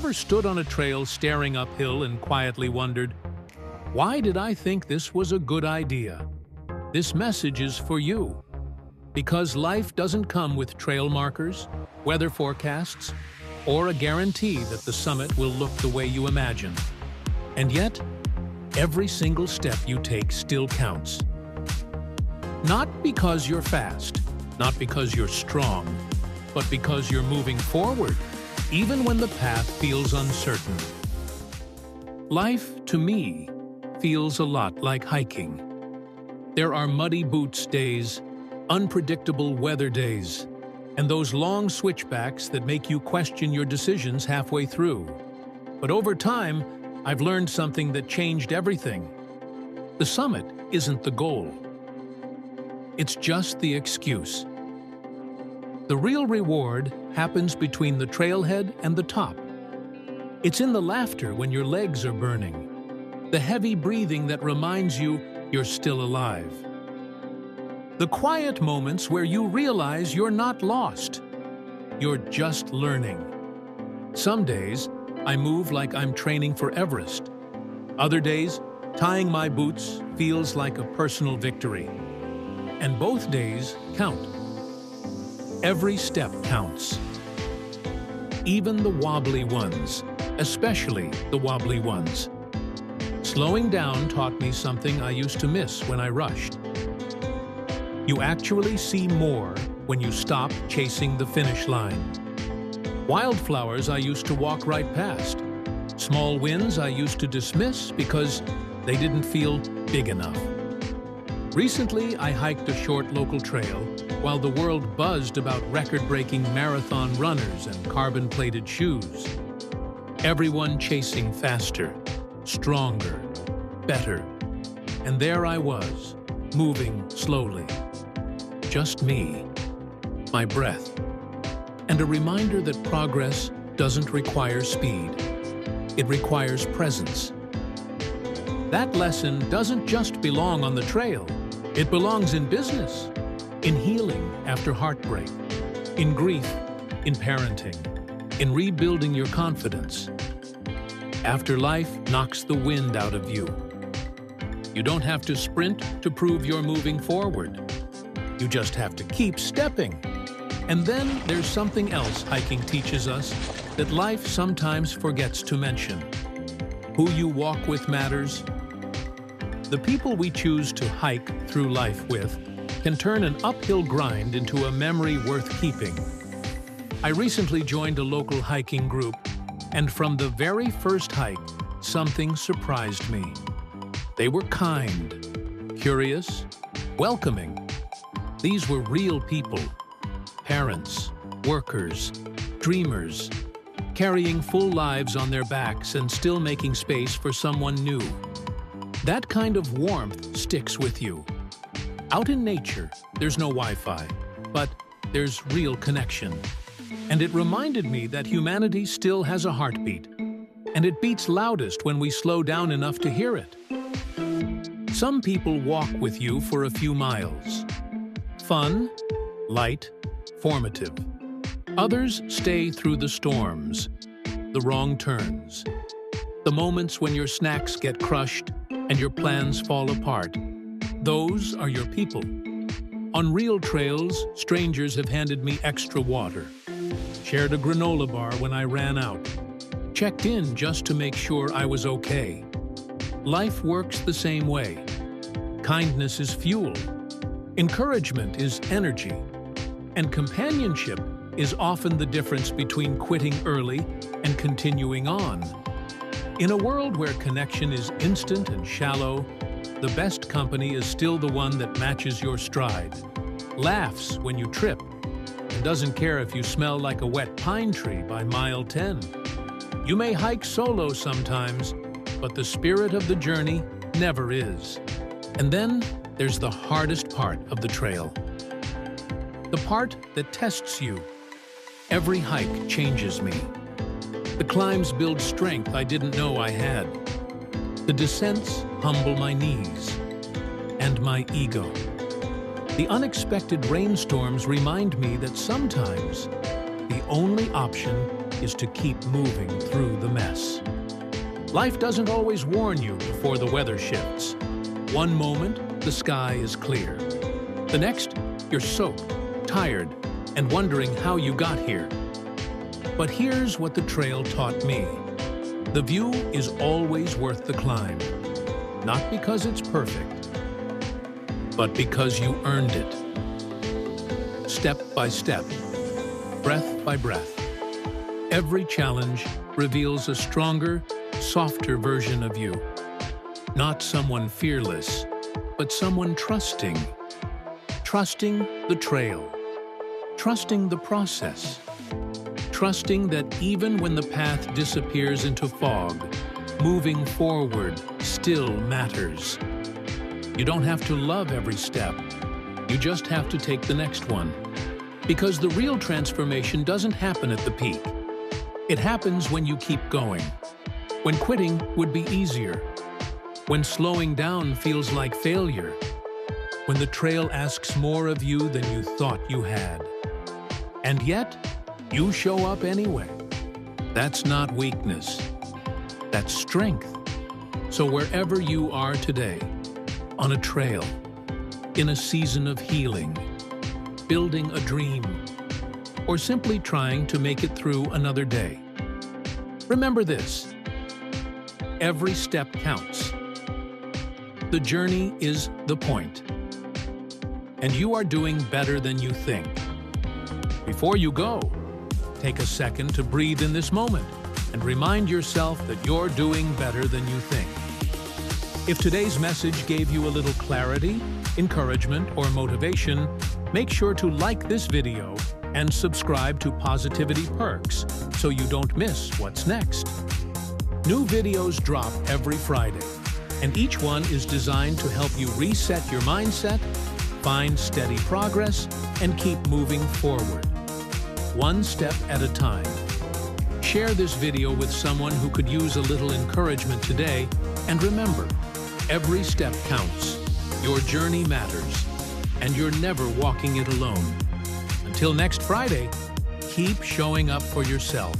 Ever stood on a trail staring uphill and quietly wondered, why did I think this was a good idea? This message is for you. Because life doesn't come with trail markers, weather forecasts, or a guarantee that the summit will look the way you imagine. And yet, every single step you take still counts. Not because you're fast, not because you're strong, but because you're moving forward, even when the path feels uncertain. Life, to me, feels a lot like hiking. There are muddy boots days, unpredictable weather days, and those long switchbacks that make you question your decisions halfway through. But over time, I've learned something that changed everything. The summit isn't the goal. It's just the excuse. The real reward happens between the trailhead and the top. It's in the laughter when your legs are burning, the heavy breathing that reminds you you're still alive. The quiet moments where you realize you're not lost. You're just learning. Some days, I move like I'm training for Everest. Other days, tying my boots feels like a personal victory. And both days count. Every step counts. Even the wobbly ones, especially the wobbly ones. Slowing down taught me something I used to miss when I rushed. You actually see more when you stop chasing the finish line. Wildflowers I used to walk right past. Small wins I used to dismiss because they didn't feel big enough. Recently, I hiked a short local trail while the world buzzed about record-breaking marathon runners and carbon-plated shoes. Everyone chasing faster, stronger, better. And there I was, moving slowly. Just me, my breath, and a reminder that progress doesn't require speed. It requires presence. That lesson doesn't just belong on the trail. It belongs in business, in healing after heartbreak, in grief, in parenting, in rebuilding your confidence. After life knocks the wind out of you. You don't have to sprint to prove you're moving forward. You just have to keep stepping. And then there's something else hiking teaches us that life sometimes forgets to mention. Who you walk with matters. The people we choose to hike through life with can turn an uphill grind into a memory worth keeping. I recently joined a local hiking group, and from the very first hike, something surprised me. They were kind, curious, welcoming. These were real people, parents, workers, dreamers, carrying full lives on their backs and still making space for someone new. That kind of warmth sticks with you. Out in nature, there's no Wi-Fi, but there's real connection. And it reminded me that humanity still has a heartbeat, and it beats loudest when we slow down enough to hear it. Some people walk with you for a few miles. Fun, light, formative. Others stay through the storms, the wrong turns, the moments when your snacks get crushed and your plans fall apart. Those are your people. On real trails, strangers have handed me extra water, shared a granola bar when I ran out, checked in just to make sure I was okay. Life works the same way. Kindness is fuel, encouragement is energy, and companionship is often the difference between quitting early and continuing on. In a world where connection is instant and shallow, the best company is still the one that matches your stride, laughs when you trip, and doesn't care if you smell like a wet pine tree by mile 10. You may hike solo sometimes, but the spirit of the journey never is. And then there's the hardest part of the trail. The part that tests you. Every hike changes me. The climbs build strength I didn't know I had. The descents humble my knees and my ego. The unexpected rainstorms remind me that sometimes the only option is to keep moving through the mess. Life doesn't always warn you before the weather shifts. One moment, the sky is clear. The next, you're soaked, tired, and wondering how you got here. But here's what the trail taught me. The view is always worth the climb. Not because it's perfect, but because you earned it. Step by step, breath by breath. Every challenge reveals a stronger, softer version of you. Not someone fearless, but someone trusting. Trusting the trail. Trusting the process. Trusting that even when the path disappears into fog, moving forward still matters. You don't have to love every step. You just have to take the next one. Because the real transformation doesn't happen at the peak. It happens when you keep going. When quitting would be easier. When slowing down feels like failure. When the trail asks more of you than you thought you had. And yet, you show up anyway. That's not weakness. That's strength. So wherever you are today, on a trail, in a season of healing, building a dream, or simply trying to make it through another day, remember this: every step counts. The journey is the point. And you are doing better than you think. Before you go, take a second to breathe in this moment and remind yourself that you're doing better than you think. If today's message gave you a little clarity, encouragement, or motivation, make sure to like this video and subscribe to Positivity Perks so you don't miss what's next. New videos drop every Friday, and each one is designed to help you reset your mindset, find steady progress, and keep moving forward. One step at a time. Share this video with someone who could use a little encouragement today, and remember, every step counts. Your journey matters, and you're never walking it alone. Until next Friday, keep showing up for yourself.